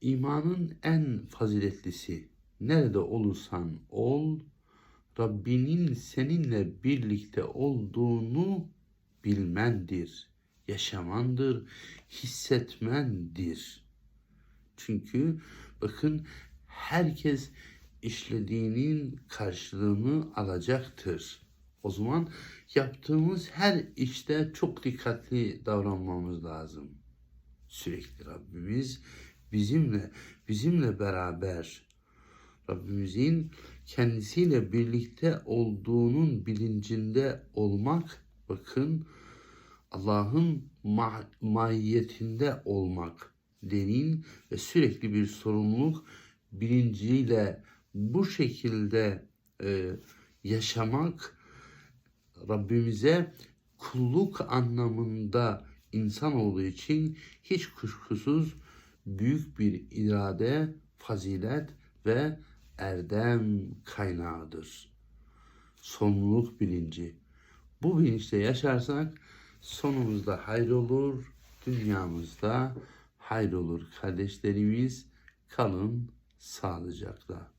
İmanın en faziletlisi, nerede olursan ol, Rabbinin seninle birlikte olduğunu bilmendir, yaşamandır, hissetmendir. Çünkü bakın, herkes işlediğinin karşılığını alacaktır. O zaman yaptığımız her işte çok dikkatli davranmamız lazım. Sürekli Rabbimiz bizimle beraber, Rabbimizin kendisiyle birlikte olduğunun bilincinde olmak, bakın, Allah'ın mahiyetinde olmak, derin ve sürekli bir sorumluluk bilinciyle bu şekilde yaşamak, Rabbimize kulluk anlamında insan olduğu için hiç kuşkusuz büyük bir irade, fazilet ve erdem kaynağıdır. Sorumluluk bilinci. Bu bilinçte yaşarsak sonumuzda hayır olur, dünyamızda hayır olur. Kardeşlerimiz, kalın sağlıcakla.